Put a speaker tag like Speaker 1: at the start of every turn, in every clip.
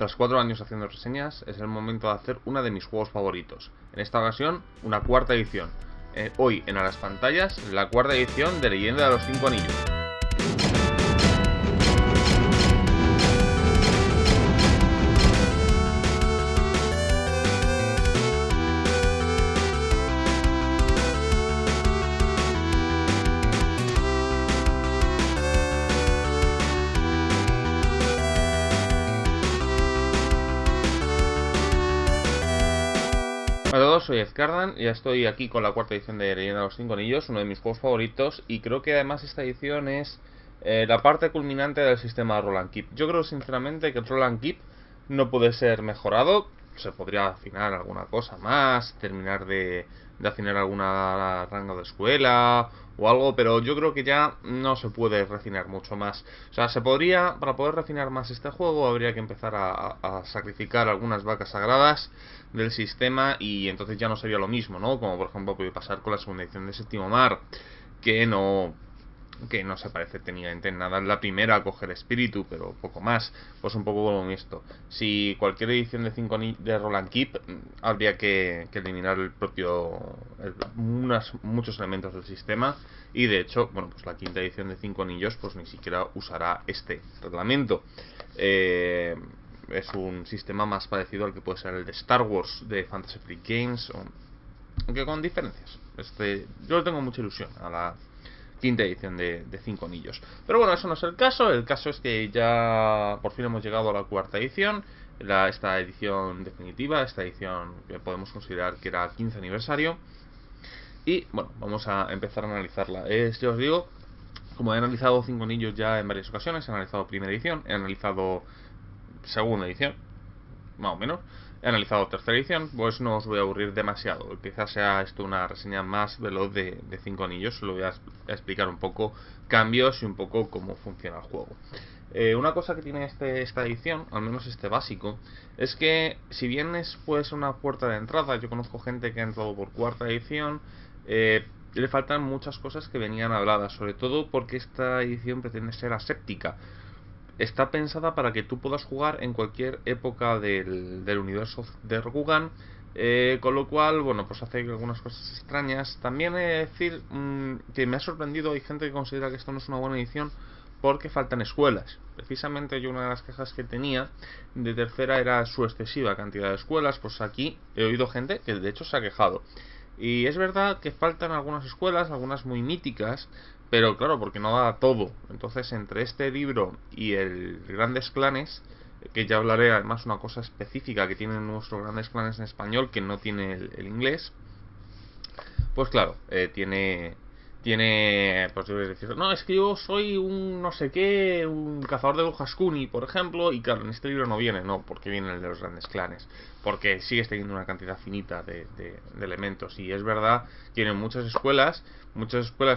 Speaker 1: Tras 4 años haciendo reseñas, es el momento de hacer una de mis juegos favoritos. En esta ocasión, una cuarta edición. Hoy en A las Pantallas, la cuarta edición de Leyenda de los 5 Anillos. Hola a todos, soy Ezcardan y ya estoy aquí con la cuarta edición de Leyenda de los 5 Anillos, uno de mis juegos favoritos, y creo que además esta edición es la parte culminante del sistema Roll and Keep. Yo creo sinceramente que el Roll and Keep no puede ser mejorado, se podría afinar alguna cosa más, terminar de afinar alguna rango de escuela o algo, pero yo creo que ya no se puede refinar mucho más. O sea, para poder refinar más este juego habría que empezar a sacrificar algunas vacas sagradas del sistema, y entonces ya no sería lo mismo, ¿no? Como por ejemplo puede pasar con la segunda edición de Séptimo Mar, que no se parece técnicamente en nada en la primera a coger espíritu, pero poco más. Pues un poco como esto. Si cualquier edición de 5 de Roll and Keep, habría que eliminar muchos elementos del sistema, y de hecho, bueno, pues la quinta edición de 5 anillos pues ni siquiera usará este reglamento. Es un sistema más parecido al que puede ser el de Star Wars de Fantasy Flight Games, aunque con diferencias. Yo le tengo mucha ilusión a la quinta edición de 5 anillos. Pero bueno, eso no es el caso. El caso es que ya por fin hemos llegado a la cuarta edición, esta edición definitiva, esta edición que podemos considerar que era 15 aniversario. Y bueno, vamos a empezar a analizarla. Ya os digo, como he analizado 5 anillos ya en varias ocasiones, he analizado primera edición, he analizado segunda edición, más o menos, he analizado tercera edición, pues no os voy a aburrir demasiado. Quizás sea esto una reseña más veloz de 5 anillos. Solo voy a explicar un poco cambios y un poco cómo funciona el juego. Una cosa que tiene esta edición, al menos este básico, es que si bien es pues una puerta de entrada, yo conozco gente que ha entrado por cuarta edición, le faltan muchas cosas que venían habladas, sobre todo porque esta edición pretende ser aséptica. Está pensada para que tú puedas jugar en cualquier época del universo de Rokugan, con lo cual, bueno, pues hace algunas cosas extrañas. También he de decir que me ha sorprendido, hay gente que considera que esto no es una buena edición porque faltan escuelas. Precisamente yo una de las quejas que tenía de tercera era su excesiva cantidad de escuelas. Pues aquí he oído gente que de hecho se ha quejado. Y es verdad que faltan algunas escuelas, algunas muy míticas, pero claro, porque no da todo. Entonces, entre este libro y el Grandes Clanes, que ya hablaré, además una cosa específica que tienen nuestros Grandes Clanes en español, que no tiene el inglés, pues claro, pues yo voy a decir, no, es que yo soy un no sé qué, un cazador de brujas Kuni, por ejemplo, y claro, en este libro no viene, no, porque viene el de los Grandes Clanes, porque sigues teniendo una cantidad finita de elementos. Y es verdad, tienen muchas escuelas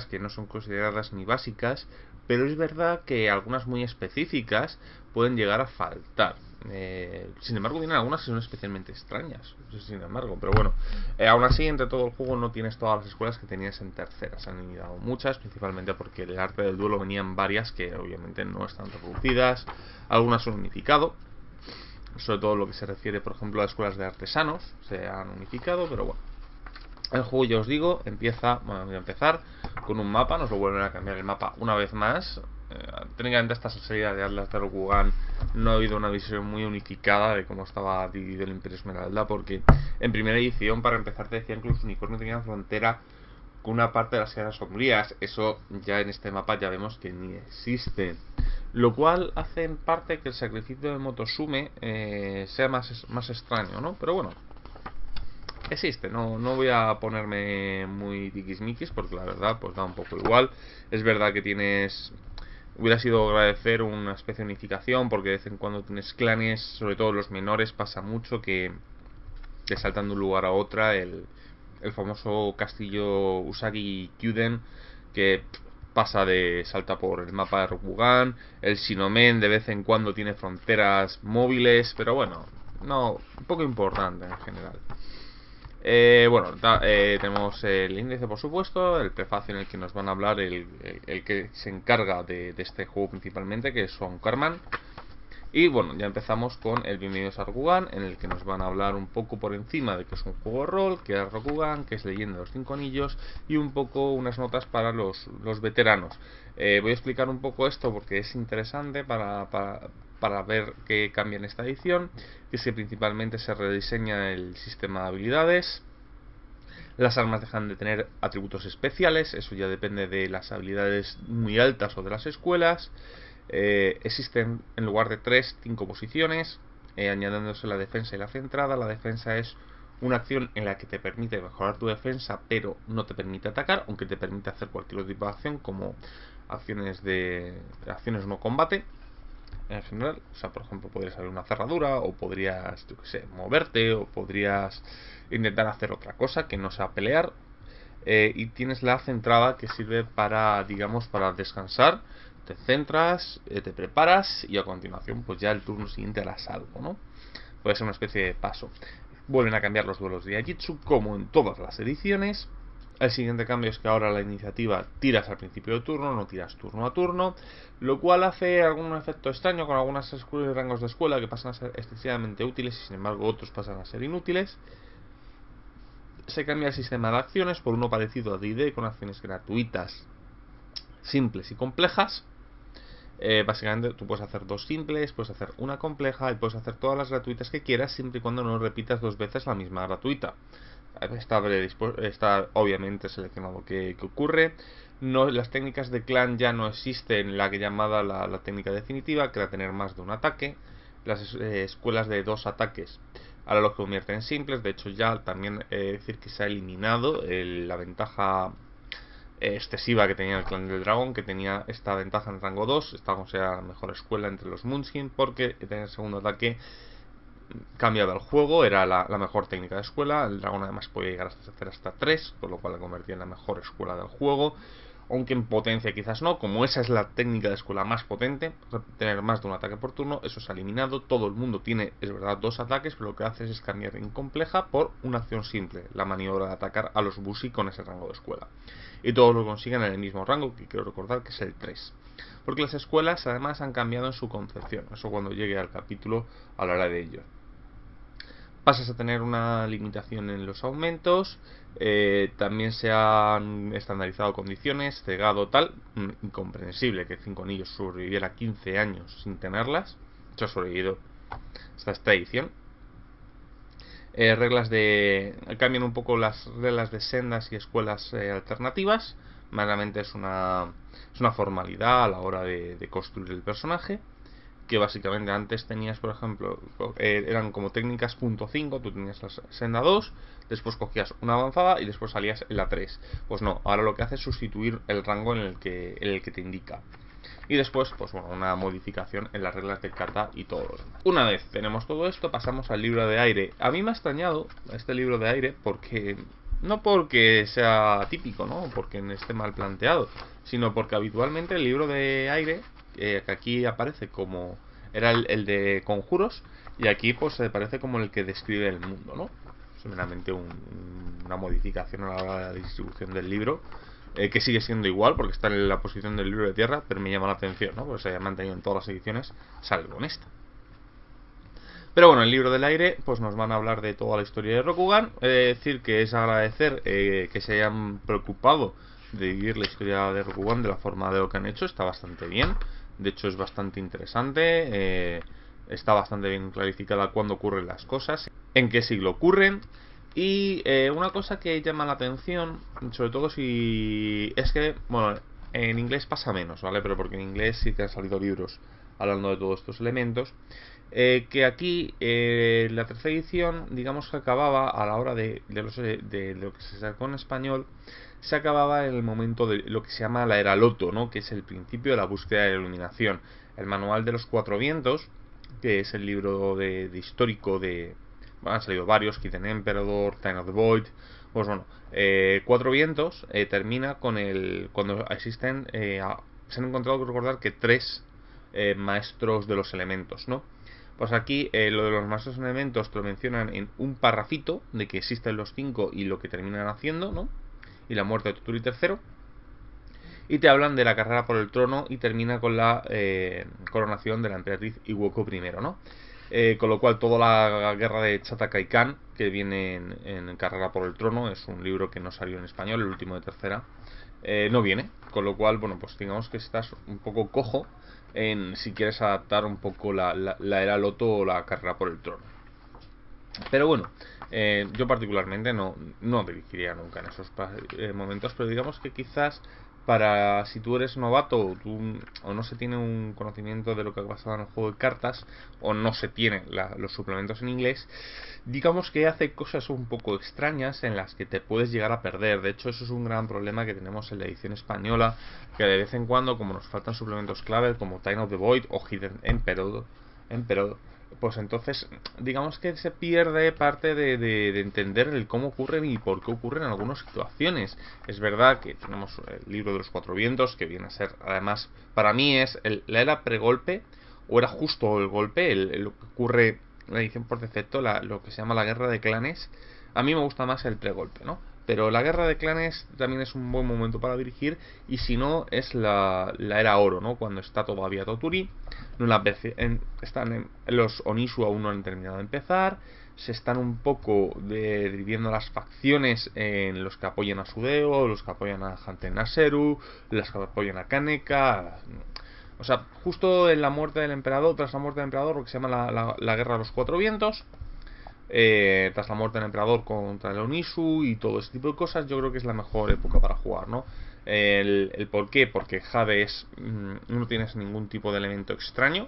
Speaker 1: que no son consideradas ni básicas, pero es verdad que algunas muy específicas pueden llegar a faltar. Sin embargo, tienen algunas que son especialmente extrañas, sin embargo, pero bueno, aún así, entre todo el juego no tienes todas las escuelas que tenías en tercera. Se han eliminado muchas, principalmente porque el arte del duelo venían varias que obviamente no están reproducidas. Algunas son unificado, sobre todo lo que se refiere, por ejemplo, a escuelas de artesanos, se han unificado, pero bueno. El juego, ya os digo, voy a empezar con un mapa. Nos lo vuelven a cambiar el mapa una vez más. Técnicamente esta salida de Atlas de Rokugan no ha habido una visión muy unificada de cómo estaba dividido el Imperio Esmeralda, porque en primera edición, para empezar, te decían que los unicornios tenían frontera con una parte de las Sierras Sombrías. Eso ya en este mapa ya vemos que ni existe, lo cual hace en parte que el sacrificio de Motosume sea más extraño, ¿no? Pero bueno, existe, no voy a ponerme muy tiquismiquis porque la verdad pues da un poco igual. Es verdad que hubiera sido agradecer una especie de unificación, porque de vez en cuando tienes clanes, sobre todo los menores, pasa mucho que saltan de un lugar a otra. El famoso castillo Usagi Kyuden, que salta por el mapa de Rokugan. El Shinomen de vez en cuando tiene fronteras móviles, pero bueno, no, poco importante en general. Tenemos el índice, por supuesto, el prefacio en el que nos van a hablar el que se encarga de este juego principalmente, que es Son Carman. Y bueno, ya empezamos con el Bienvenidos a Rokugan, en el que nos van a hablar un poco por encima de que es un juego de rol, que es Rokugan, que es Leyenda de los 5 Anillos, y un poco unas notas para los veteranos. Voy a explicar un poco esto porque es interesante para ver qué cambia en esta edición, que es que principalmente se rediseña el sistema de habilidades. Las armas dejan de tener atributos especiales, eso ya depende de las habilidades muy altas o de las escuelas. Existen en lugar de 3, 5 posiciones, añadiéndose la defensa y la centrada. La defensa es una acción en la que te permite mejorar tu defensa, pero no te permite atacar, aunque te permite hacer cualquier otro tipo de acción, como acciones no combate en general. O sea, por ejemplo, podrías abrir una cerradura, o podrías, yo que sé, moverte, o podrías intentar hacer otra cosa que no sea pelear. Y tienes la centrada, que sirve para, digamos, para descansar. Te centras, te preparas, y a continuación pues ya el turno siguiente harás algo, ¿no? Puede ser una especie de paso. Vuelven a cambiar los duelos de Yaijitsu, como en todas las ediciones. El siguiente cambio es que ahora la iniciativa tiras al principio del turno, no tiras turno a turno, lo cual hace algún efecto extraño con algunas rangos de escuela que pasan a ser excesivamente útiles y sin embargo otros pasan a ser inútiles. Se cambia el sistema de acciones por uno parecido a D&D, con acciones gratuitas, simples y complejas. Básicamente tú puedes hacer 2 simples, puedes hacer una compleja y puedes hacer todas las gratuitas que quieras, siempre y cuando no repitas 2 veces la misma gratuita. Está obviamente seleccionado qué ocurre. No, las técnicas de clan ya no existen, la que llamada la técnica definitiva, que era tener más de un ataque. Las escuelas de 2 ataques ahora lo convierten en simples. De hecho ya también decir que se ha eliminado la ventaja excesiva que tenía el clan del dragón, que tenía esta ventaja en rango 2. Esta considerada la mejor escuela entre los Moonskin, porque tener segundo ataque cambiaba el juego, era la mejor técnica de escuela. El dragón además podía llegar hasta hacer hasta 3, con lo cual la convertía en la mejor escuela del juego, aunque en potencia quizás no. Como esa es la técnica de escuela más potente, tener más de un ataque por turno, eso se ha eliminado. Todo el mundo tiene, es verdad, 2 ataques, pero lo que haces es cambiar en compleja por una acción simple, la maniobra de atacar a los Bushi con ese rango de escuela, y todos lo consiguen en el mismo rango, que quiero recordar que es el 3, porque las escuelas además han cambiado en su concepción. Eso cuando llegue al capítulo hablaré de ello. Pasas a tener una limitación en los aumentos. También se han estandarizado condiciones, cegado tal. Incomprensible que 5 anillos sobreviviera 15 años sin tenerlas. Eso ha sobrevivido hasta esta edición. Cambian un poco las reglas de sendas y escuelas alternativas. Meramente es una formalidad a la hora de construir el personaje, que básicamente antes tenías, por ejemplo, eran como técnicas .5, tú tenías la senda 2, después cogías una avanzada y después salías en la 3. Pues no, ahora lo que hace es sustituir el rango en el que te indica. Y después, pues bueno, una modificación en las reglas de kata y todo lo demás. Una vez tenemos todo esto, pasamos al libro de aire. A mí me ha extrañado este libro de aire porque... no porque sea típico, ¿no? Porque esté mal planteado, sino porque habitualmente el libro de aire, que aquí aparece como... era el de conjuros, y aquí pues se parece como el que describe el mundo, ¿no? Es meramente una modificación a la hora de la distribución del libro, que sigue siendo igual porque está en la posición del libro de tierra, pero me llama la atención, ¿no? Porque se haya mantenido en todas las ediciones, salvo en esta. Pero bueno, el libro del aire pues nos van a hablar de toda la historia de Rokugan. Decir que es agradecer que se hayan preocupado de vivir la historia de Rokugan de la forma de lo que han hecho. Está bastante bien, de hecho es bastante interesante, está bastante bien clarificada cuándo ocurren las cosas, en qué siglo ocurren. Y una cosa que llama la atención, sobre todo si... es que, bueno, en inglés pasa menos, ¿vale? Pero porque en inglés sí que han salido libros hablando de todos estos elementos. Que aquí la tercera edición, digamos que acababa a la hora de lo que se sacó en español, se acababa en el momento de lo que se llama la era Loto, ¿no? Que es el principio de la búsqueda de la iluminación. El manual de los 4 vientos, que es el libro de histórico de... bueno, han salido varios, Hidden Emperor, Time of the Void. Pues bueno, 4 vientos termina con cuando existen... se han encontrado, que recordar, que 3 maestros de los elementos, ¿no? Pues aquí lo de los maestros elementos te lo mencionan en un parrafito de que existen los 5 y lo que terminan haciendo, ¿no? Y la muerte de Toturi III. y te hablan de la carrera por el trono y termina con la coronación de la emperatriz Iwoko I, ¿no? Con lo cual toda la guerra de Chatakai Khan, que viene en Carrera por el Trono, es un libro que no salió en español, el último de tercera, no viene, con lo cual, bueno, pues digamos que estás un poco cojo en si quieres adaptar un poco la era Loto o la Carrera por el Trono. Pero bueno, yo particularmente no dirigiría nunca en esos momentos, pero digamos que quizás para si tú eres novato o no se tiene un conocimiento de lo que ha pasado en el juego de cartas o no se tienen los suplementos en inglés, digamos que hace cosas un poco extrañas en las que te puedes llegar a perder. De hecho, eso es un gran problema que tenemos en la edición española, que de vez en cuando, como nos faltan suplementos clave como Time of the Void o Hidden Emperor, pues entonces digamos que se pierde parte de entender el cómo ocurren y por qué ocurren algunas situaciones. Es verdad que tenemos el libro de los cuatro vientos, que viene a ser, además, para mí es la era pregolpe, o era justo el golpe, lo que ocurre en la edición por defecto, lo que se llama la guerra de clanes. A mí me gusta más el pregolpe, ¿no? Pero la guerra de clanes también es un buen momento para dirigir, y si no, es la era oro, ¿no? Cuando está todavía Toturi, están los Onisu aún no han terminado de empezar, se están un poco dividiendo las facciones en los que apoyan a Sudeo, los que apoyan a Hanten Naseru, los que apoyan a Kaneka. O sea, justo en la muerte del emperador, tras la muerte del emperador, lo que se llama la guerra de los cuatro vientos, tras la muerte del emperador contra el Onisu y todo ese tipo de cosas, yo creo que es la mejor época para jugar, ¿no? El por qué, porque Jade no tienes ningún tipo de elemento extraño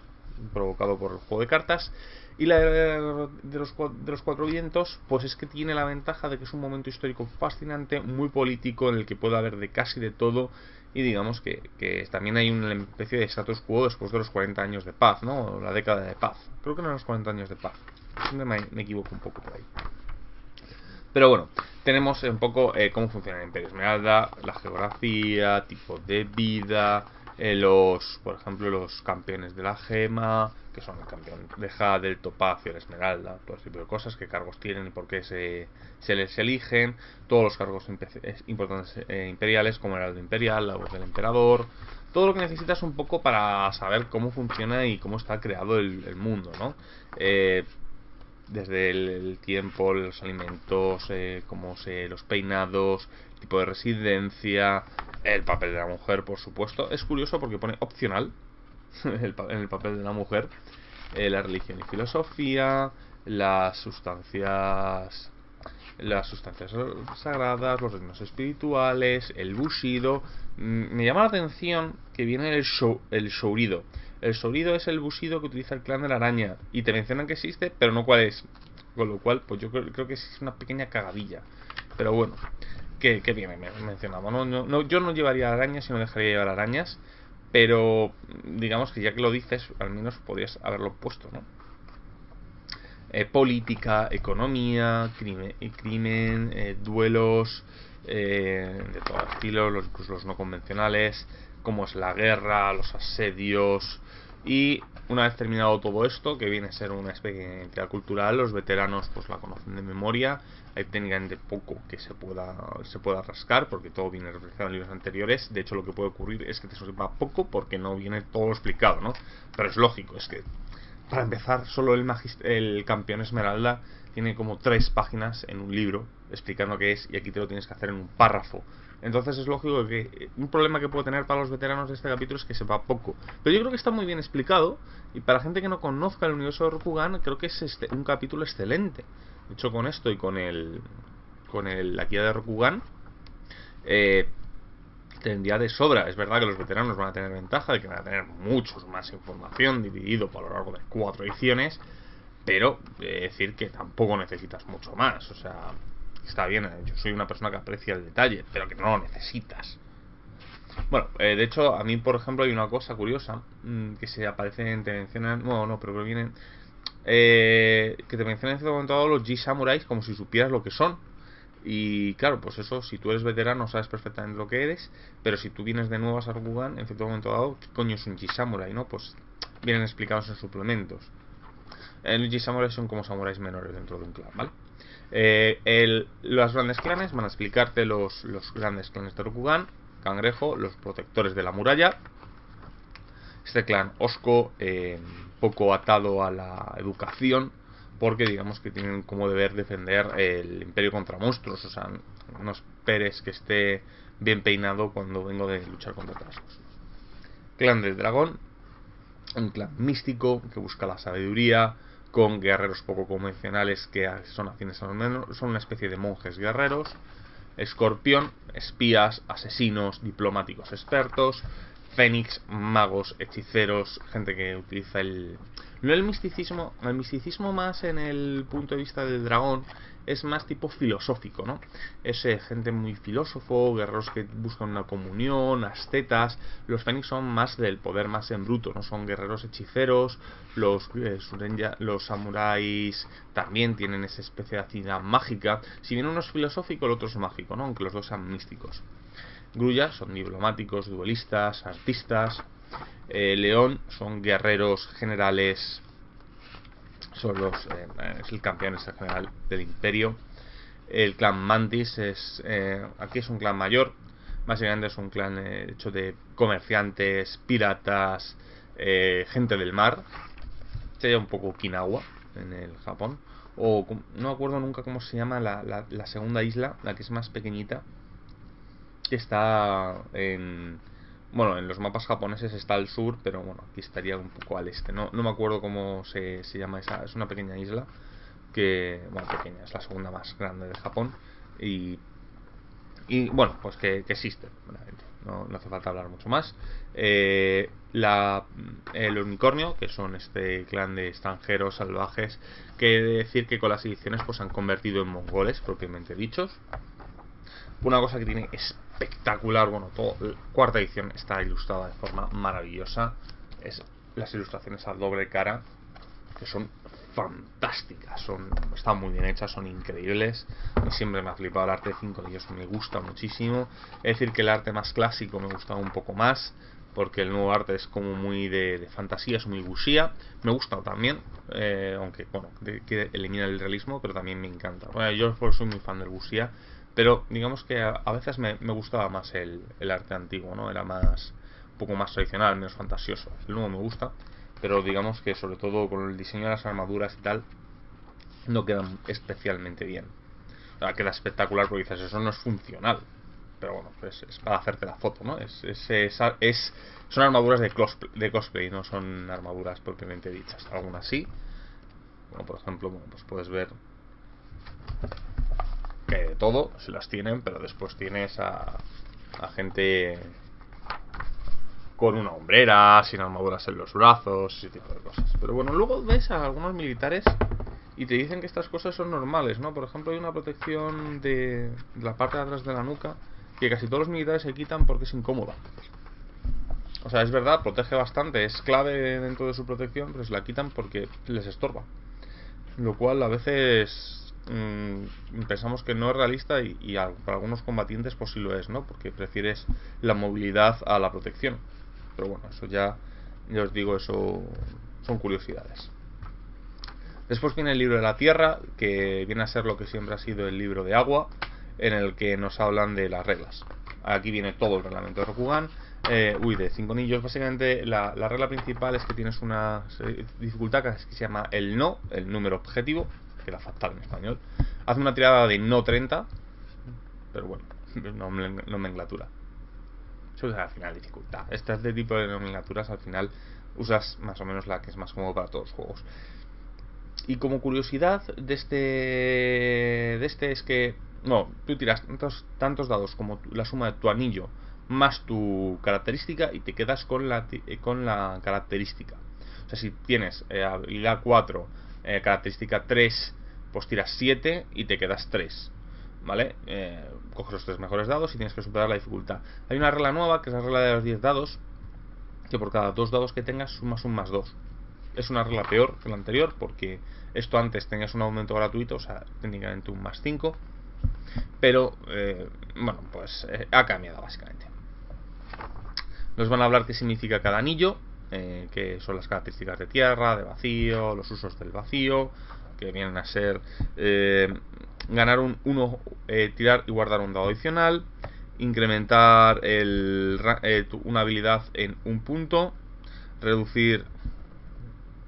Speaker 1: provocado por el juego de cartas, y la de los cuatro vientos, pues es que tiene la ventaja de que es un momento histórico fascinante, muy político, en el que puede haber de casi de todo, y digamos que también hay una especie de status quo después de los 40 años de paz, ¿no? La década de paz, creo que no eran los 40 años de paz, siempre me equivoco un poco por ahí. Pero bueno, tenemos un poco cómo funciona el Imperio Esmeralda, la geografía, tipo de vida, por ejemplo, los campeones de la gema, que son el campeón de Jade, el topacio, el esmeralda, todo ese tipo de cosas, qué cargos tienen y por qué se les eligen, todos los cargos importantes imperiales, como el heraldo imperial, la voz del emperador, todo lo que necesitas un poco para saber cómo funciona y cómo está creado el mundo, ¿no? Desde el tiempo, los alimentos, los peinados, tipo de residencia, el papel de la mujer, por supuesto. Es curioso porque pone opcional en el papel de la mujer, la religión y filosofía, las sustancias sagradas, los reinos espirituales, el bushido. Me llama la atención que viene el shourido. El shourido es el bushido que utiliza el clan de la araña, y te mencionan que existe, pero no cuál es. Con lo cual, pues yo creo que es una pequeña cagadilla. Pero bueno, que bien mencionamos, ¿no? Yo no llevaría arañas, sino dejaría llevar arañas. Pero digamos que ya que lo dices, al menos podrías haberlo puesto, ¿no? Política, economía, crimen, duelos de todo estilo, incluso los no convencionales, cómo es la guerra, los asedios. Y una vez terminado todo esto, que viene a ser una experiencia cultural, los veteranos pues la conocen de memoria. Hay técnicamente poco que se pueda rascar, porque todo viene reflejado en libros anteriores. De hecho, lo que puede ocurrir es que te sepa poco porque no viene todo explicado, ¿no? Pero es lógico, es que para empezar, solo el campeón Esmeralda tiene como 3 páginas en un libro explicando qué es, y aquí te lo tienes que hacer en un párrafo. Entonces es lógico que un problema que puedo tener para los veteranos de este capítulo es que sepa poco. Pero yo creo que está muy bien explicado, y para gente que no conozca el universo de Rokugan, creo que es un capítulo excelente. De hecho, con esto y con la guía de Rokugan, tendría de sobra. Es verdad que los veteranos van a tener ventaja de que van a tener muchos más información dividido por lo largo de 4 ediciones, pero decir que tampoco necesitas mucho más. O sea, está bien, yo soy una persona que aprecia el detalle, pero que no lo necesitas. Bueno, de hecho, a mí, por ejemplo, hay una cosa curiosa que se aparece, te mencionan, no, pero que vienen, que te mencionan en cierto momento dado los G-Samurais como si supieras lo que son. Y claro, pues eso, si tú eres veterano sabes perfectamente lo que eres, pero si tú vienes de nuevo a Rokugan, en cierto momento dado, ¿qué coño es un G-Samurai, no? Pues vienen explicados en suplementos. Los G-Samurai son como samuráis menores dentro de un clan, ¿vale? Los grandes clanes van a explicarte los grandes clanes de Rokugan, cangrejo, los protectores de la muralla. Este clan osco, poco atado a la educación, porque digamos que tienen como deber defender el imperio contra monstruos. O sea, no esperes que esté bien peinado cuando vengo de luchar contra trasgos. Clan del dragón, un clan místico que busca la sabiduría, con guerreros poco convencionales que son afines a los menos, son una especie de monjes guerreros. Escorpión, espías, asesinos, diplomáticos expertos. Fénix, magos, hechiceros, gente que utiliza no el misticismo más en el punto de vista del dragón, es más tipo filosófico, ¿no? Es gente muy filósofo, guerreros que buscan una comunión, ascetas. Los Fénix son más del poder más en bruto, ¿no? Son guerreros hechiceros. Los samuráis también tienen esa especie de afinidad mágica. Si bien uno es filosófico, el otro es mágico, ¿no? Aunque los dos sean místicos. Grulla son diplomáticos, duelistas, artistas. León son guerreros generales, es el campeón, es el general del imperio. El clan Mantis aquí es un clan mayor, básicamente es un clan hecho de comerciantes, piratas, gente del mar. Sería un poco Okinawa en el Japón, o no me acuerdo nunca cómo se llama la segunda isla, la que es más pequeñita, que está en los mapas japoneses está al sur, pero bueno, aquí estaría un poco al este. No me acuerdo cómo se llama esa. Es una pequeña isla que, pequeña, es la segunda más grande de Japón. Y bueno, pues que existe. No hace falta hablar mucho más. El unicornio, que son este clan de extranjeros salvajes, que he de decir que con las ediciones pues se han convertido en mongoles, propiamente dichos. Una cosa que tiene espectacular, cuarta edición está ilustrada de forma maravillosa, es las ilustraciones a doble cara, que son fantásticas, están muy bien hechas, son increíbles. Y siempre me ha flipado el arte de 5 anillos, me gusta muchísimo. Es decir, que el arte más clásico me gustaba un poco más, porque el nuevo arte es como muy de fantasía, es muy wuxia. Me gusta también, aunque que elimina el realismo, pero también me encanta. Yo soy muy fan del wuxia, pero digamos que a veces me gustaba más el arte antiguo, ¿no? Era un poco más tradicional, menos fantasioso. El nuevo me gusta, pero digamos que sobre todo con el diseño de las armaduras y tal, no quedan especialmente bien. O sea, queda espectacular porque dices, eso no es funcional. Pero bueno, pues es para hacerte la foto, ¿no? Son armaduras de cosplay, no son armaduras propiamente dichas. Algunas sí. Por ejemplo, pues puedes ver que hay de todo, se las tienen, pero después tienes a gente con una hombrera, sin armaduras en los brazos, ese tipo de cosas. Pero bueno, luego ves a algunos militares y te dicen que estas cosas son normales, ¿no? Por ejemplo, hay una protección de la parte de atrás de la nuca que casi todos los militares se quitan porque es incómoda. O sea, es verdad, protege bastante, es clave dentro de su protección, pero se la quitan porque les estorba. Lo cual a veces pensamos que no es realista y para algunos combatientes pues sí lo es, ¿no? Porque prefieres la movilidad a la protección. Pero bueno, eso ya os digo, eso son curiosidades. Después viene el libro de la tierra, que viene a ser lo que siempre ha sido el libro de agua, en el que nos hablan de las reglas. Aquí viene todo el reglamento de Rokugan, de 5 anillos. Básicamente la regla principal es que tienes una dificultad que se llama el número objetivo, que era fatal en español. Hace una tirada de no 30, pero bueno, nomenclatura. Eso es al final dificultad. Este tipo de nomenclaturas al final usas más o menos la que es más cómodo para todos los juegos. Y como curiosidad de este es que tú tiras tantos dados como la suma de tu anillo más tu característica y te quedas con la característica. O sea, si tienes habilidad 4, característica 3, pues tiras 7 y te quedas 3. ¿Vale? Coges los 3 mejores dados y tienes que superar la dificultad. Hay una regla nueva, que es la regla de los 10 dados, que por cada 2 dados que tengas sumas un más 2. Es una regla peor que la anterior, porque esto antes tenías un aumento gratuito, o sea, técnicamente un más 5. Pero, ha cambiado básicamente. Nos van a hablar qué significa cada anillo, que son las características de tierra, de vacío, los usos del vacío, que vienen a ser ganar tirar y guardar un dado adicional, incrementar una habilidad en un punto, reducir,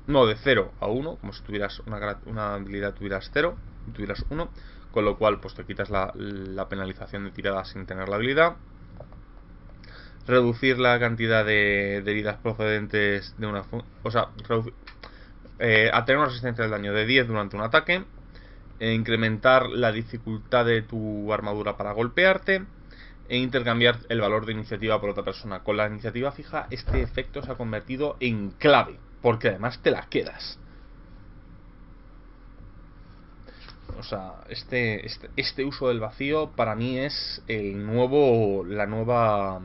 Speaker 1: no, de 0 a 1, como si tuvieras una habilidad tuvieras 0 y tuvieras 1, con lo cual pues te quitas la penalización de tiradas sin tener la habilidad. Reducir la cantidad de heridas procedentes de una... O sea, a tener una resistencia al daño de 10 durante un ataque. Incrementar la dificultad de tu armadura para golpearte. E intercambiar el valor de iniciativa por otra persona. Con la iniciativa fija, este efecto se ha convertido en clave, porque además te la quedas. O sea, este uso del vacío para mí es la nueva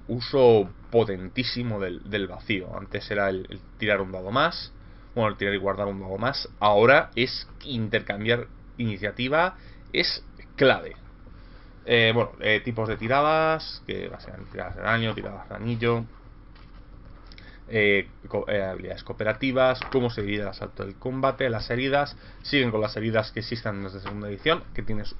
Speaker 1: uso potentísimo del vacío. Antes era el tirar un dado más, bueno, el tirar y guardar un dado más. Ahora es intercambiar iniciativa, es clave. Tipos de tiradas, que básicamente tiradas de daño, tiradas de anillo, habilidades cooperativas, cómo se divide el asalto del combate, las heridas, siguen con las heridas que existen desde segunda edición, que tienes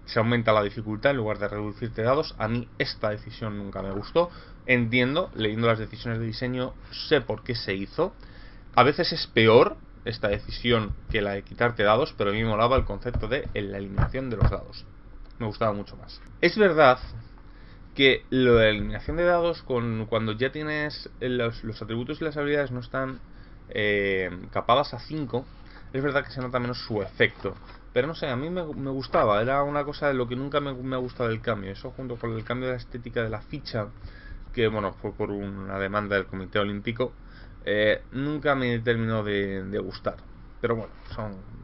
Speaker 1: se aumenta la dificultad en lugar de reducirte dados. A mí esta decisión nunca me gustó. Entiendo, leyendo las decisiones de diseño, sé por qué se hizo. A veces es peor esta decisión que la de quitarte dados, pero a mí me molaba el concepto de la eliminación de los dados. Me gustaba mucho más. Es verdad que lo de la eliminación de dados, cuando ya tienes los atributos y las habilidades no están capadas a 5, es verdad que se nota menos su efecto. Pero no sé, a mí me gustaba, era una cosa de lo que nunca me ha gustado el cambio. Eso junto con el cambio de la estética de la ficha, que bueno, fue por una demanda del Comité Olímpico, nunca me terminó de gustar. Pero bueno,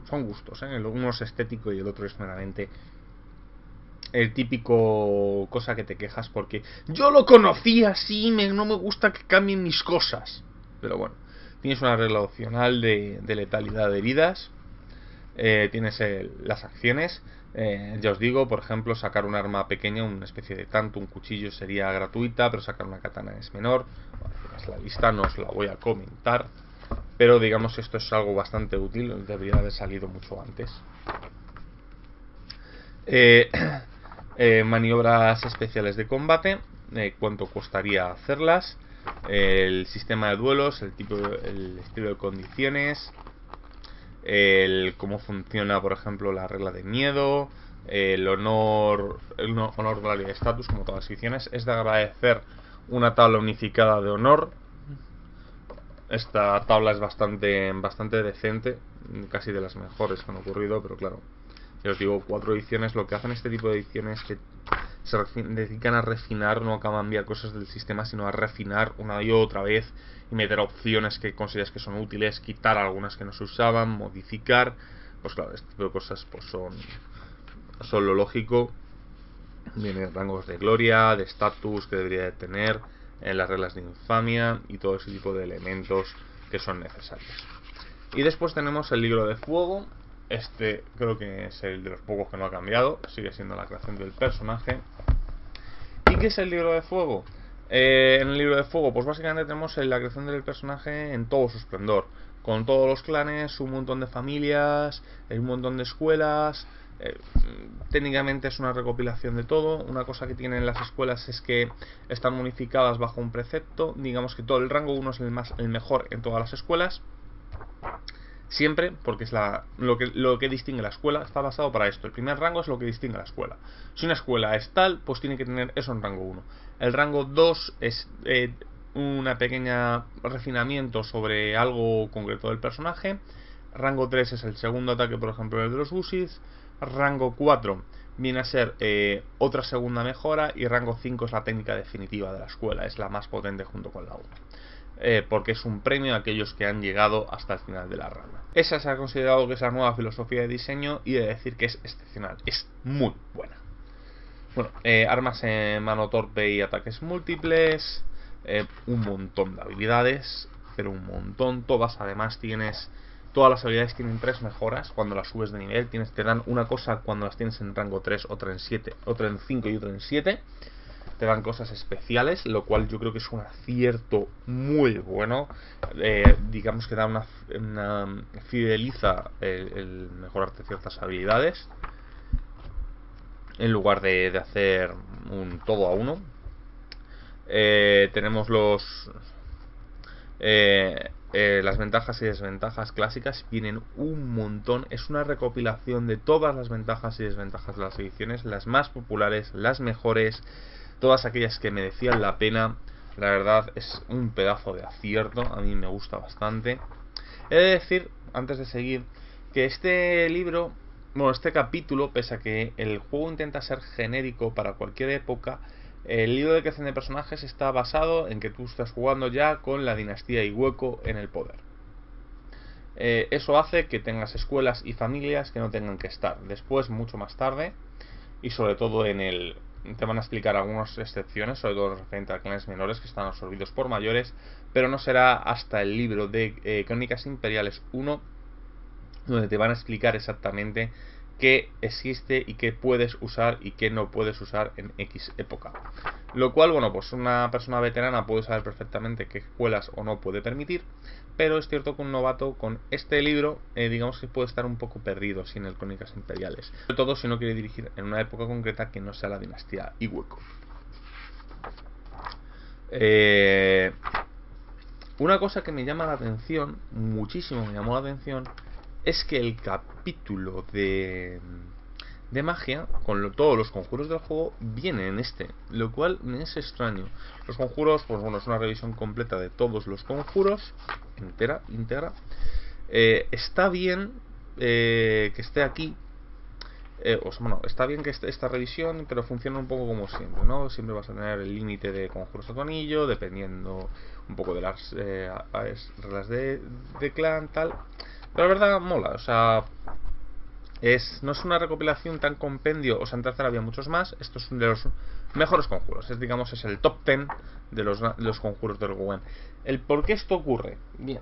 Speaker 1: son gustos, ¿eh? Uno es estético y el otro es meramente el típico cosa que te quejas porque yo lo conocía así, no me gusta que cambien mis cosas. Pero bueno, tienes una regla opcional de letalidad de heridas. Tienes las acciones. Ya os digo, por ejemplo, sacar un arma pequeña, una especie de tanto, un cuchillo sería gratuita, pero sacar una katana es menor. La lista no os la voy a comentar, pero digamos esto es algo bastante útil, debería haber salido mucho antes. Maniobras especiales de combate, cuánto costaría hacerlas, el sistema de duelos, el estilo de condiciones, cómo funciona, por ejemplo, la regla de miedo, el honor, gloria y estatus, como todas las ediciones. Es de agradecer una tabla unificada de honor. Esta tabla es bastante decente, casi de las mejores que han ocurrido, pero claro, ya os digo, 4 ediciones. Lo que hacen este tipo de ediciones que se dedican a refinar, no a cambiar cosas del sistema, sino a refinar una y otra vez y meter opciones que consideras que son útiles, quitar algunas que no se usaban, modificar. Pues claro, este tipo de cosas pues son lo lógico. Vienen rangos de gloria, de estatus que debería de tener, en las reglas de infamia y todo ese tipo de elementos que son necesarios. Y después tenemos el libro de fuego. Este creo que es el de los pocos que no ha cambiado, sigue siendo la creación del personaje. ¿Y qué es el libro de fuego? En el libro de fuego pues básicamente tenemos la creación del personaje en todo su esplendor, con todos los clanes, un montón de familias, un montón de escuelas. Técnicamente es una recopilación de todo. Una cosa que tienen las escuelas es que están unificadas bajo un precepto. Digamos que todo el rango 1 es el mejor en todas las escuelas, siempre, porque es lo que distingue la escuela. Está basado para esto. El primer rango es lo que distingue la escuela. Si una escuela es tal, pues tiene que tener eso en rango 1. El rango 2 es una pequeña refinamiento sobre algo concreto del personaje. Rango 3 es el segundo ataque, por ejemplo, el de los Busis. Rango 4 viene a ser otra segunda mejora. Y rango 5 es la técnica definitiva de la escuela. Es la más potente junto con la 1. Porque es un premio a aquellos que han llegado hasta el final de la rama. Esa se ha considerado que es la nueva filosofía de diseño y de decir que es excepcional. Es muy buena. Bueno, armas en mano torpe y ataques múltiples. Un montón de habilidades, pero un montón. Todas las habilidades tienen 3 mejoras cuando las subes de nivel. Te dan una cosa cuando las tienes en rango 3, otra en 7, otra en 5 y otra en 7. Te dan cosas especiales, lo cual yo creo que es un acierto muy bueno. Digamos que da fideliza el mejorarte ciertas habilidades. en lugar de hacer un todo a uno. Tenemos las ventajas y desventajas clásicas. Vienen un montón. Es una recopilación de todas las ventajas y desventajas de las ediciones, las más populares, las mejores, todas aquellas que merecían la pena. La verdad es un pedazo de acierto, a mí me gusta bastante. He de decir, antes de seguir, que este libro, bueno, este capítulo, pese a que el juego intenta ser genérico para cualquier época, el libro de creación de personajes está basado en que tú estás jugando ya con la dinastía Iweko en el poder. Eso hace que tengas escuelas y familias que no tengan que estar. Después, mucho más tarde, y sobre todo te van a explicar algunas excepciones, sobre todo referente a clanes menores que están absorbidos por mayores, pero no será hasta el libro de Crónicas Imperiales 1 donde te van a explicar exactamente qué existe y qué puedes usar y qué no puedes usar en X época. Lo cual, bueno, pues una persona veterana puede saber perfectamente qué escuelas o no puede permitir, pero es cierto que un novato con este libro, digamos que puede estar un poco perdido sin el Crónicas Imperiales. Sobre todo si no quiere dirigir en una época concreta que no sea la dinastía Iweko. Una cosa que me llama la atención, muchísimo me llamó la atención, es que el capítulo de magia, con todos los conjuros del juego, viene en este, lo cual me es extraño. Los conjuros, pues bueno, es una revisión completa de todos los conjuros, íntegra. Está bien que esté aquí. Bueno, está bien que esté esta revisión, pero funciona un poco como siempre, ¿no? Siempre vas a tener el límite de conjuros a tu anillo, dependiendo un poco de las reglas de clan, tal. Pero la verdad mola, o sea, no es una recopilación tan compendio. O sea, en tercera había muchos más. Esto es uno de los mejores conjuros. Digamos, es el top 10 de los conjuros del WoW. ¿El por qué esto ocurre? Bien,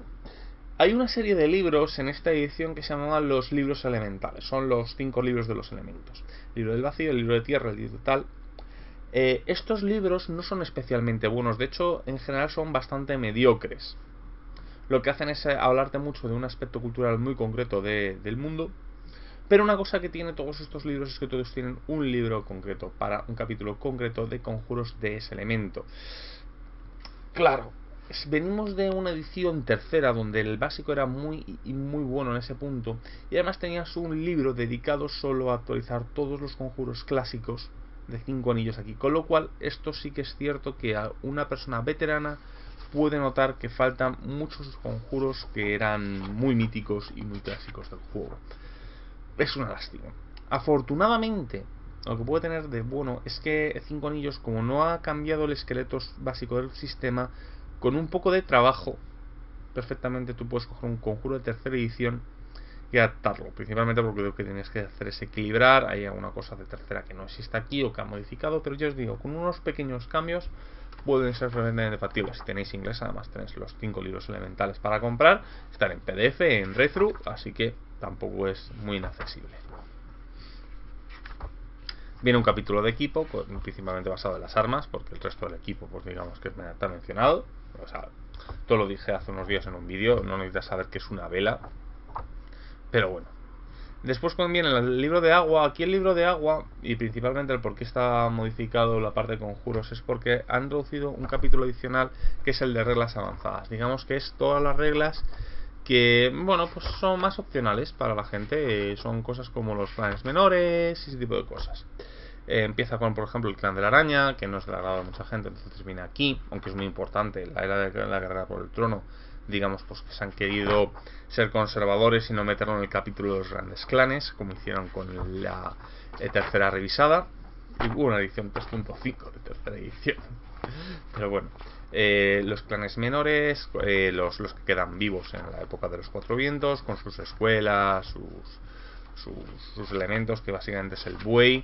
Speaker 1: hay una serie de libros en esta edición que se llamaban los libros elementales. Son los 5 libros de los elementos: el libro del vacío, el libro de tierra, el libro de tal. Estos libros no son especialmente buenos. De hecho, en general son bastante mediocres. Lo que hacen es hablarte mucho de un aspecto cultural muy concreto del mundo. Pero una cosa que tiene todos estos libros es que todos tienen un libro concreto, para un capítulo concreto de conjuros de ese elemento. Claro, venimos de una edición tercera donde el básico era muy bueno en ese punto, y además tenías un libro dedicado solo a actualizar todos los conjuros clásicos de 5 anillos aquí, con lo cual esto sí que es cierto que a una persona veterana puede notar que faltan muchos conjuros que eran muy míticos y muy clásicos del juego. Es una lástima. Afortunadamente, lo que puede tener de bueno es que 5 anillos, como no ha cambiado el esqueleto básico del sistema, con un poco de trabajo, perfectamente tú puedes coger un conjuro de tercera edición y adaptarlo. Principalmente porque lo que tienes que hacer es equilibrar. Hay alguna cosa de tercera que no existe aquí o que ha modificado, pero ya os digo, con unos pequeños cambios pueden ser realmente factibles. Si tenéis inglés, además tenéis los 5 libros elementales para comprar. Están en PDF, en Readthrough, así que tampoco es muy inaccesible. Viene un capítulo de equipo, principalmente basado en las armas, porque el resto del equipo, pues digamos que está mencionado. O sea, todo lo dije hace unos días en un vídeo, no necesitas saber qué es una vela. Pero bueno. Después cuando viene el libro de agua, aquí el libro de agua, y principalmente el por qué está modificado la parte de conjuros, es porque han introducido un capítulo adicional que es el de reglas avanzadas. Digamos que es todas las reglas que, bueno, pues son más opcionales para la gente. Son cosas como los clanes menores y ese tipo de cosas. Empieza con, por ejemplo, el clan de la araña, que no es del agrado de mucha gente, entonces viene aquí, aunque es muy importante. La era de la guerra por el trono, digamos, pues que se han querido ser conservadores y no meterlo en el capítulo de los grandes clanes, como hicieron con la tercera revisada. Y hubo una edición 3.5 de tercera edición. Pero bueno, los clanes menores, los que quedan vivos en la época de los Cuatro Vientos, con sus escuelas, sus elementos, que básicamente es el buey,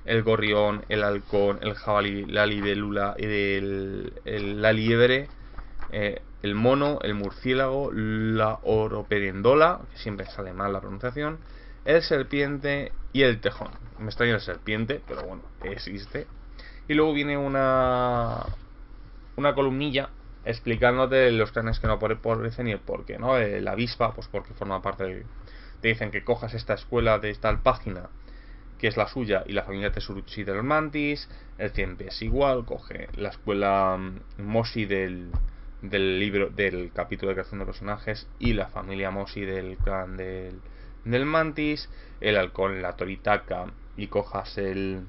Speaker 1: el gorrión, el halcón, el jabalí, la libélula, la liebre, el mono, el murciélago, la oroperendola, que siempre sale mal la pronunciación, el serpiente y el tejón. Me extraña el serpiente, pero bueno, existe. Y luego viene una columnilla explicándote los clanes que no aparecen y el porqué, ¿no? La avispa, pues porque forma parte del... Te dicen que cojas esta escuela de tal página que es la suya, y la familia Tesuruchi del Mantis. El 100 pies igual, coge la escuela Moshi del libro, del capítulo de creación de personajes, y la familia Moshi del clan del Mantis. El halcón, la Toritaka, y cojas el...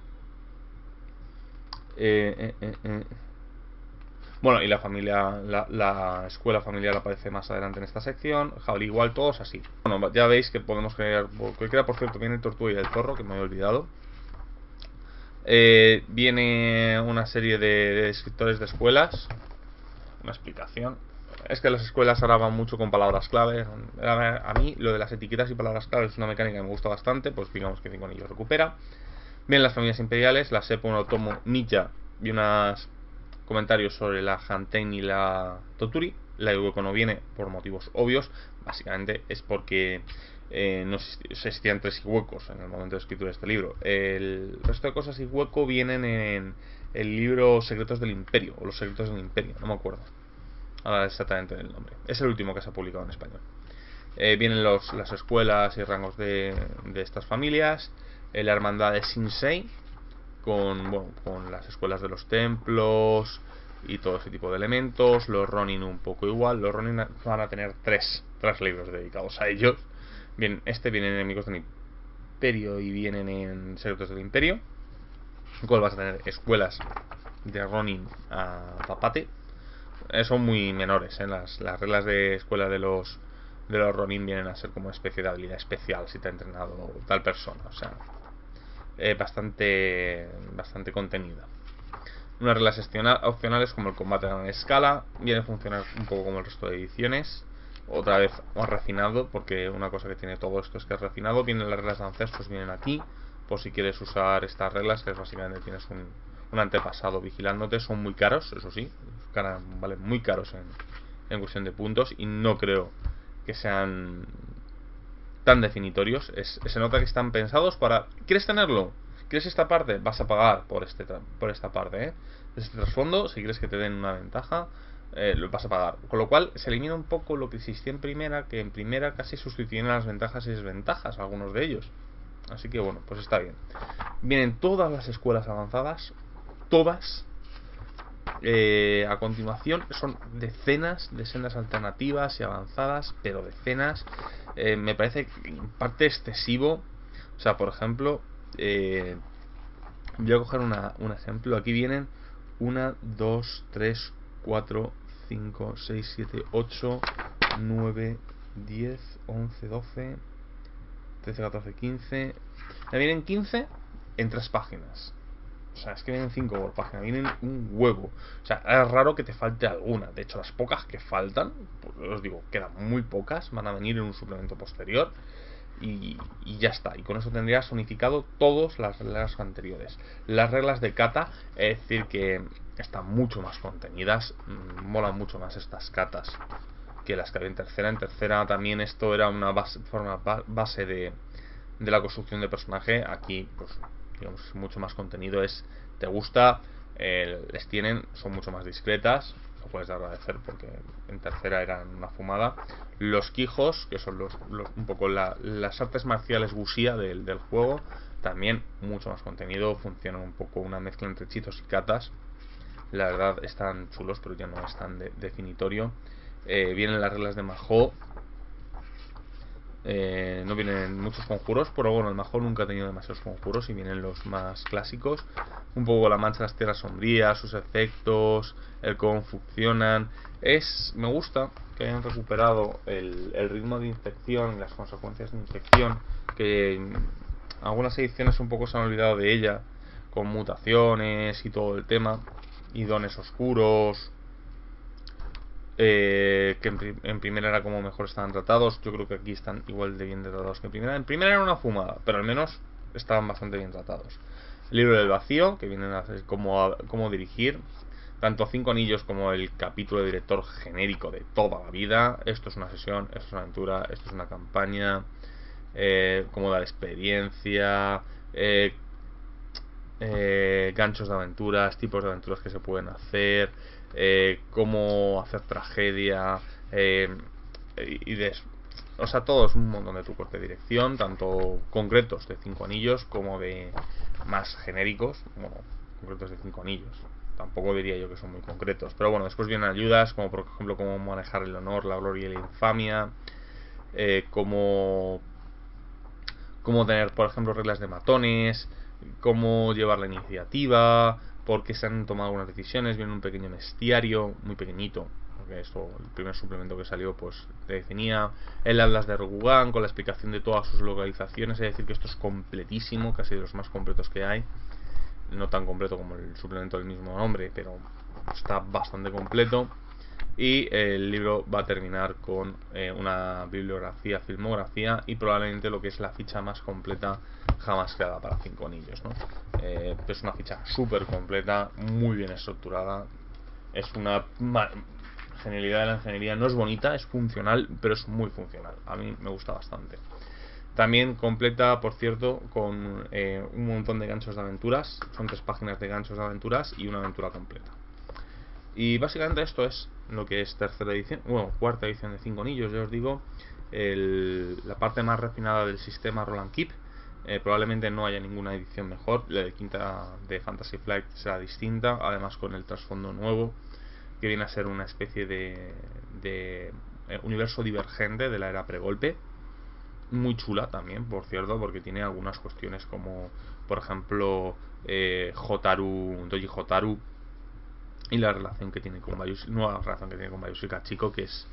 Speaker 1: Bueno, y la familia, la escuela familiar aparece más adelante en esta sección. Jabalí igual, todos así. Bueno, ya veis que podemos crear cualquiera. Por cierto, viene el Tortuga y el Zorro, que me había olvidado. Viene una serie de descriptores de escuelas. Una explicación. Es que las escuelas ahora van mucho con palabras clave. A mí lo de las etiquetas y palabras clave es una mecánica que me gusta bastante. Pues digamos que 5 anillos recupera. Vienen las familias imperiales, la Seppo, un Otomo, Ninja y unos comentarios sobre la Hanten y la Toturi. La Iweko no viene por motivos obvios. Básicamente es porque no existían 3 Iwekos en el momento de escritura de este libro. El resto de cosas Iweko vienen en el libro Secretos del Imperio, o Los Secretos del Imperio, no me acuerdo ahora exactamente el nombre. Es el último que se ha publicado en español. Vienen las escuelas y rangos de estas familias. La hermandad de Shinsei, con las escuelas de los templos y todo ese tipo de elementos. Los Ronin un poco igual. Los Ronin van a tener tres libros dedicados a ellos. Bien, vienen enemigos del Imperio y vienen en Secretos del Imperio. Igual vas a tener escuelas de Ronin a Papate. Son muy menores, las reglas de escuela de los Ronin vienen a ser como una especie de habilidad especial si te ha entrenado tal persona. O sea, bastante contenida. Unas reglas opcionales como el combate a gran escala. Viene a funcionar un poco como el resto de ediciones. Otra vez más refinado, porque una cosa que tiene todo esto es que es refinado. Vienen las reglas de ancestros, vienen aquí, por si quieres usar estas reglas, que es básicamente tienes un antepasado vigilándote. Son muy caros, eso sí, valen muy caros en cuestión de puntos, y no creo que sean tan definitorios. Se nota que están pensados para... ¿Quieres tenerlo? ¿Quieres esta parte? Vas a pagar por esta parte, este trasfondo. Si quieres que te den una ventaja, lo vas a pagar. Con lo cual se elimina un poco lo que existía en primera, que en primera casi sustituyen las ventajas y desventajas, algunos de ellos. Así que bueno, pues está bien. Vienen todas las escuelas avanzadas, todas. A continuación son decenas de sendas alternativas y avanzadas, pero decenas. Me parece en parte excesivo. O sea, por ejemplo, voy a coger un ejemplo. Aquí vienen 1, 2, 3, 4, 5, 6, 7, 8, 9, 10, 11, 12, 13, 14, 15. Me vienen 15 en 3 páginas. O sea, es que vienen 5 por página, vienen un huevo. O sea, es raro que te falte alguna. De hecho, las pocas que faltan, pues os digo, quedan muy pocas. Van a venir en un suplemento posterior. Y ya está. Y con eso tendrías unificado todas las reglas anteriores. Las reglas de kata, es decir, que están mucho más contenidas. Molan mucho más estas katas que las que había en tercera. En tercera también esto era una base de la construcción de personaje. Aquí, pues, digamos, mucho más contenido. Te gusta, les tienen, son mucho más discretas. Lo puedes agradecer porque en tercera eran una fumada. Los Quijos, que son un poco las artes marciales wuxia del juego, también mucho más contenido. Funcionan un poco una mezcla entre chitos y katas. La verdad están chulos, pero ya no es tan definitorio. Vienen las reglas de Mahou. No vienen muchos conjuros, pero bueno, el Mahou nunca ha tenido demasiados conjuros y vienen los más clásicos. Un poco la mancha de las tierras sombrías, sus efectos, el cómo funcionan. Me gusta que hayan recuperado el ritmo de infección y las consecuencias de infección, que algunas ediciones un poco se han olvidado de ella, con mutaciones y todo el tema, y dones oscuros. Que en primera era como mejor estaban tratados. Yo creo que aquí están igual de bien tratados que en primera. En primera era una fumada, pero al menos estaban bastante bien tratados. El libro del vacío, que vienen a hacer cómo dirigir. Tanto 5 anillos como el capítulo de director genérico de toda la vida. Esto es una sesión, esto es una aventura, esto es una campaña. Cómo dar experiencia. Ganchos de aventuras, tipos de aventuras que se pueden hacer. Cómo hacer tragedia, O sea, todos un montón de trucos de dirección, tanto concretos de 5 anillos como de más genéricos, bueno, concretos de 5 anillos. Tampoco diría yo que son muy concretos, pero bueno, después vienen ayudas como por ejemplo cómo manejar el honor, la gloria y la infamia, cómo tener por ejemplo reglas de matones, cómo llevar la iniciativa, por qué se han tomado algunas decisiones. Viene un pequeño bestiario, muy pequeñito, porque esto, el primer suplemento que salió pues te definía el Atlas de Rokugan con la explicación de todas sus localizaciones. Es decir que esto es completísimo, casi de los más completos que hay. No tan completo como el suplemento del mismo nombre, pero está bastante completo. Y el libro va a terminar con una bibliografía, filmografía y probablemente lo que es la ficha más completa jamás creada para 5 anillos, ¿no? Es una ficha súper completa, muy bien estructurada. Es una genialidad de la ingeniería. No es bonita, es funcional, pero es muy funcional. A mí me gusta bastante. También completa, por cierto, con un montón de ganchos de aventuras. Son 3 páginas de ganchos de aventuras y una aventura completa. Y básicamente esto es lo que es tercera edición, bueno, cuarta edición de 5 anillos, ya os digo. La parte más refinada del sistema Roll and Keep. Probablemente no haya ninguna edición mejor. La de quinta de Fantasy Flight será distinta, además con el trasfondo nuevo, que viene a ser una especie de universo divergente de la era pregolpe. Muy chula también, por cierto, porque tiene algunas cuestiones como, por ejemplo, Doji Hotaru y la relación que tiene con Bayushi, nueva relación que tiene con Bayushi Kachiko, que es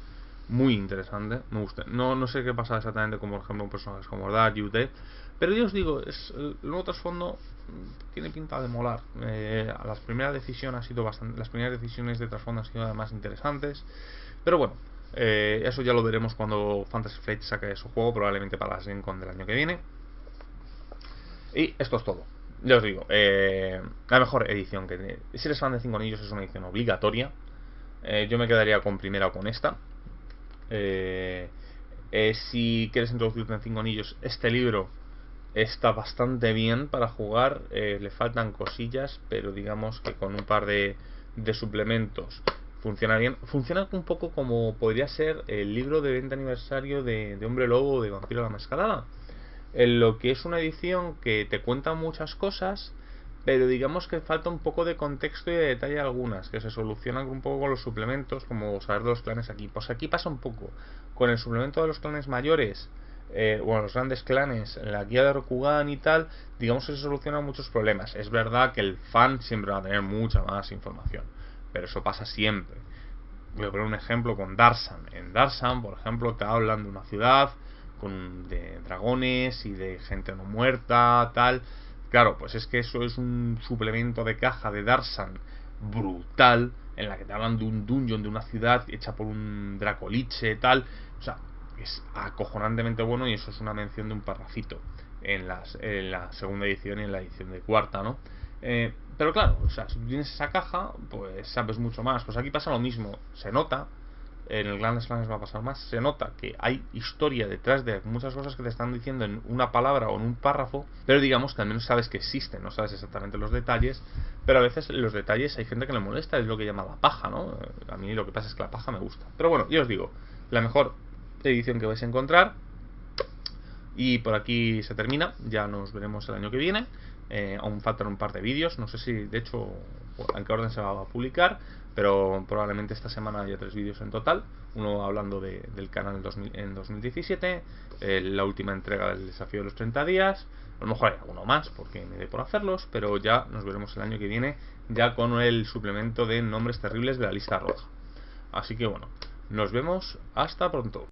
Speaker 1: muy interesante. Me gusta. No sé qué pasa exactamente con, por ejemplo, personajes como Dark, Yute, pero yo os digo, el nuevo trasfondo tiene pinta de molar. Las primeras decisiones de trasfondo han sido además interesantes, pero bueno. Eso ya lo veremos cuando Fantasy Flight saque su juego, probablemente para la Gen Con del año que viene. Y esto es todo. Ya os digo, la mejor edición que tiene. Si eres fan de 5 anillos, es una edición obligatoria. Yo me quedaría con primera o con esta. Si quieres introducirte en 5 anillos, este libro está bastante bien para jugar. Le faltan cosillas, pero digamos que con un par de suplementos funciona bien. Funciona un poco como podría ser el libro de 20 aniversario de Hombre Lobo o de Vampiro la Mascarada, en lo que es una edición que te cuenta muchas cosas, pero digamos que falta un poco de contexto y de detalle algunas, que se solucionan un poco con los suplementos, como saber de los clanes aquí. Pues aquí pasa un poco con el suplemento de los clanes mayores, bueno, los grandes clanes, en la guía de Rokugan y tal, digamos que se solucionan muchos problemas. Es verdad que el fan siempre va a tener mucha más información, pero eso pasa siempre. Voy a poner un ejemplo con Darsan. En Darsan, por ejemplo, te hablan de una ciudad de dragones y de gente no muerta, tal. Claro, pues es que eso es un suplemento de caja de Darsan brutal, en la que te hablan de un dungeon, de una ciudad hecha por un dracoliche, tal. O sea, es acojonantemente bueno, y eso es una mención de un parrafito en la segunda edición y en la edición de cuarta, ¿no? Pero claro, o sea, si tienes esa caja, pues sabes mucho más. Pues aquí pasa lo mismo, se nota. En el Grandes Clanes va a pasar más. Se nota que hay historia detrás de muchas cosas que te están diciendo en una palabra o en un párrafo, pero digamos que al menos sabes que existen, no sabes exactamente los detalles, pero a veces los detalles hay gente que le molesta, es lo que llama la paja, ¿no? A mí lo que pasa es que la paja me gusta. Pero bueno, yo os digo, la mejor edición que vais a encontrar. Y por aquí se termina, ya nos veremos el año que viene. Aún faltan un par de vídeos, no sé si de hecho en qué orden se va a publicar, pero probablemente esta semana haya 3 vídeos en total. Uno hablando del canal en 2017, la última entrega del desafío de los 30 días. A lo mejor hay alguno más porque me dé por hacerlos, pero ya nos veremos el año que viene, ya con el suplemento de nombres terribles de la lista roja. Así que bueno, nos vemos, hasta pronto.